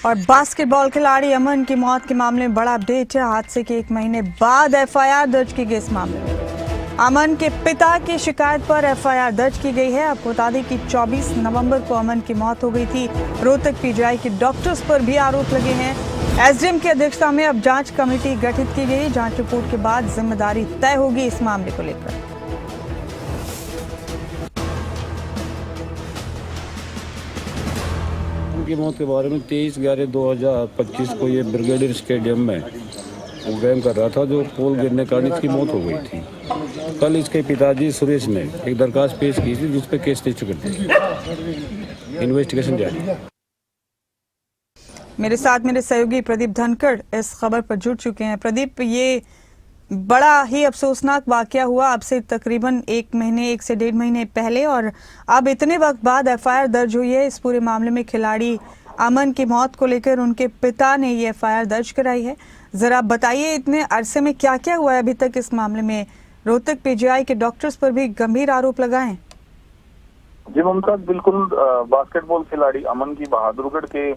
और बास्केटबॉल खिलाड़ी अमन की मौत के मामले में बड़ा अपडेट है। हादसे के 1 महीने बाद एफआईआर दर्ज की गई इस मामले में। अमन के पिता की शिकायत पर एफआईआर दर्ज की गई है। आपको बता दें कि 24 नवंबर को अमन की मौत हो गई थी। रोहतक पीजीआई के डॉक्टर्स पर भी आरोप लगे हैं। एसडीएम की अध्यक्षता में अब जांच कमेटी गठित की गई। जांच रिपोर्ट के बाद जिम्मेदारी तय होगी इस मामले को लेकर। उनकी मौत के बारे में 23/11/2025 को ये ब्रिगेडियर स्टेडियम में गेम कर रहा था, जो पोल गिरने के कारण इसकी मौत हो गई थी। कल इसके पिताजी सुरेश ने एक दरखास्त पेश की थी, जिस पर केस रजिस्टर कर दिया। इन्वेस्टिगेशन जारी है। मेरे साथ मेरे सहयोगी प्रदीप धनखड़ इस खबर पर जुड़ चुके हैं। प्रदीप, ये बड़ा ही अफसोसनाक वाकया हुआ अब से तकरीबन 1 से 1.5 महीने पहले, और अब इतने वक्त बाद एफआईआर दर्ज हुई है इस पूरे मामले में। खिलाड़ी अमन की मौत को लेकर उनके पिता ने ये एफआईआर दर्ज कराई है। जरा बताइए, इतने अरसे में क्या क्या हुआ है अभी तक इस मामले में? रोहतक पीजीआई के डॉक्टर्स पर भी गंभीर आरोप लगाए। जी मुमताज, बिल्कुल। बास्केटबॉल खिलाड़ी अमन की बहादुरगढ़ के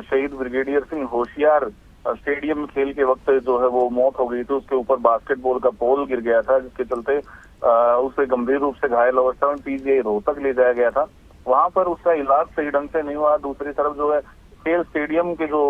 शहीद ब्रिगेडियर सिंह होशियार स्टेडियम खेल के वक्त जो है वो मौत हो गई थी। उसके ऊपर बास्केटबॉल का पोल गिर गया था, जिसके चलते उसे गंभीर रूप से घायल अवस्था में पीजीआई रोहतक ले जाया गया था। वहां पर उसका इलाज सही ढंग से नहीं हुआ। दूसरी तरफ जो है खेल स्टेडियम के जो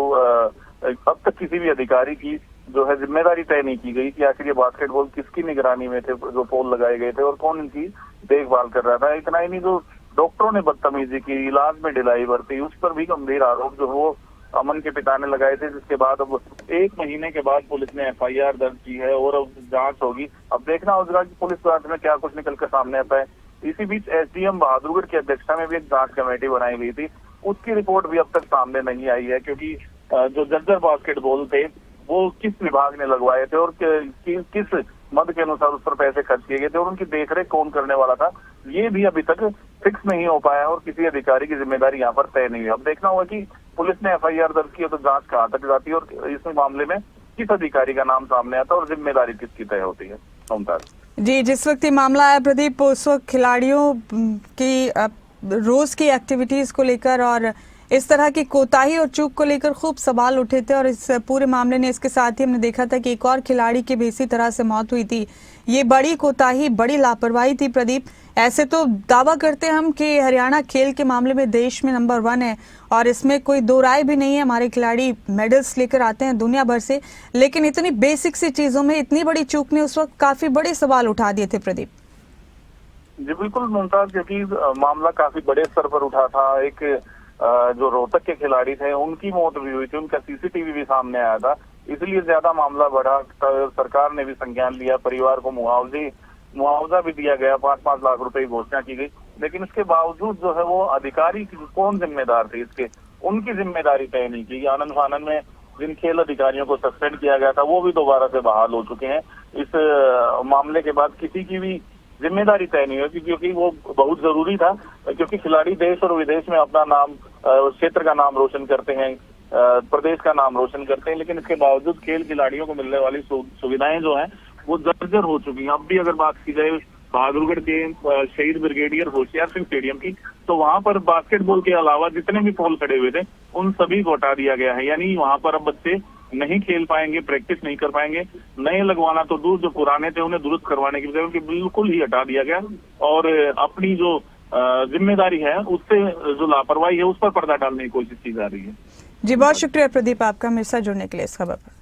अब तक किसी भी अधिकारी की जो है जिम्मेदारी तय नहीं की गई कि आखिर ये बास्केटबॉल किसकी निगरानी में थे, जो पोल लगाए गए थे, और कौन इनकी देखभाल कर रहा था। इतना ही नहीं, जो डॉक्टरों ने बदतमीजी की, इलाज में ढिलाई बरती, उस पर भी गंभीर आरोप जो वो अमन के पिता ने लगाए थे। जिसके बाद अब 1 महीने के बाद पुलिस ने एफआईआर दर्ज की है और अब जांच होगी। अब देखना होगा कि पुलिस जांच में क्या कुछ निकल कर सामने आता है। इसी बीच एसडीएम बहादुरगढ़ की अध्यक्षता में भी एक जांच कमेटी बनाई गई थी। उसकी रिपोर्ट भी अब तक सामने नहीं आई है, क्योंकि जो जर्जर बास्केटबॉल थे वो किस विभाग ने लगवाए थे और किस मद के अनुसार उस पर पैसे खर्च किए गए थे और उनकी देखरेख कौन करने वाला था, ये भी अभी तक फिक्स नहीं हो पाया और किसी अधिकारी की जिम्मेदारी यहाँ पर तय नहीं हुई। अब देखना होगा कि पुलिस ने एफआईआर दर्ज की है तो जांच कहाँ तक जाती है और इस मामले में किस अधिकारी का नाम सामने आता है और जिम्मेदारी किसकी तय होती है। मुमताज जी, जिस वक्त ये मामला आया प्रदीप, उस वक्त खिलाड़ियों की रोज की एक्टिविटीज को लेकर और इस तरह की कोताही और चूक को लेकर खूब सवाल उठे थे। और इस पूरे मामले ने इसके साथ ही हमने देखा था कि एक और खिलाड़ी की भी इसी तरह से मौत हुई थी। ये बड़ी कोताही, बड़ी लापरवाही थी प्रदीप। ऐसे तो दावा करते हैं हम कि हरियाणा खेल के मामले में देश में नंबर 1 है और इसमें कोई दो राय भी नहीं है। हमारे खिलाड़ी मेडल्स लेकर आते हैं दुनिया भर से, लेकिन इतनी बेसिक सी चीजों में इतनी बड़ी चूक ने उस वक्त काफी बड़े सवाल उठा दिए थे प्रदीप। जी बिल्कुल मुमताज, क्योंकि मामला काफी बड़े स्तर पर उठा था। एक जो रोहतक के खिलाड़ी थे उनकी मौत भी हुई थी, उनका सीसीटीवी भी सामने आया था, इसलिए ज्यादा मामला बढ़ा। सरकार ने भी संज्ञान लिया, परिवार को मुआवजा भी दिया गया, 5-5 लाख रुपए की घोषणा की गई। लेकिन इसके बावजूद जो है वो अधिकारी कौन जिम्मेदार थे इसके, उनकी जिम्मेदारी तय नहीं की। आनंद फानन में जिन खेल अधिकारियों को सस्पेंड किया गया था वो भी दोबारा से बहाल हो चुके हैं। इस मामले के बाद किसी की भी जिम्मेदारी तय नहीं हुई, क्योंकि वो बहुत जरूरी था, क्योंकि खिलाड़ी देश और विदेश में अपना नाम, क्षेत्र का नाम रोशन करते हैं, प्रदेश का नाम रोशन करते हैं। लेकिन इसके बावजूद खेल खिलाड़ियों को मिलने वाली सुविधाएं जो हैं वो जर्जर हो चुकी हैं। अब भी अगर बात की जाए बहादुरगढ़ के शहीद ब्रिगेडियर होशियार सिंह स्टेडियम की, तो वहां पर बास्केटबॉल के अलावा जितने भी पोल खड़े हुए थे उन सभी को हटा दिया गया है। यानी वहां पर अब बच्चे नहीं खेल पाएंगे, प्रैक्टिस नहीं कर पाएंगे। नए लगवाना तो दूर, जो पुराने थे उन्हें दुरुस्त करवाने की बजाय उनकी बिल्कुल ही हटा दिया गया और अपनी जो जिम्मेदारी है उससे जो लापरवाही है उस पर पर्दा डालने की कोशिश की जा रही है। जी, बहुत शुक्रिया प्रदीप आपका मेरे साथ जुड़ने के लिए इस खबर पर।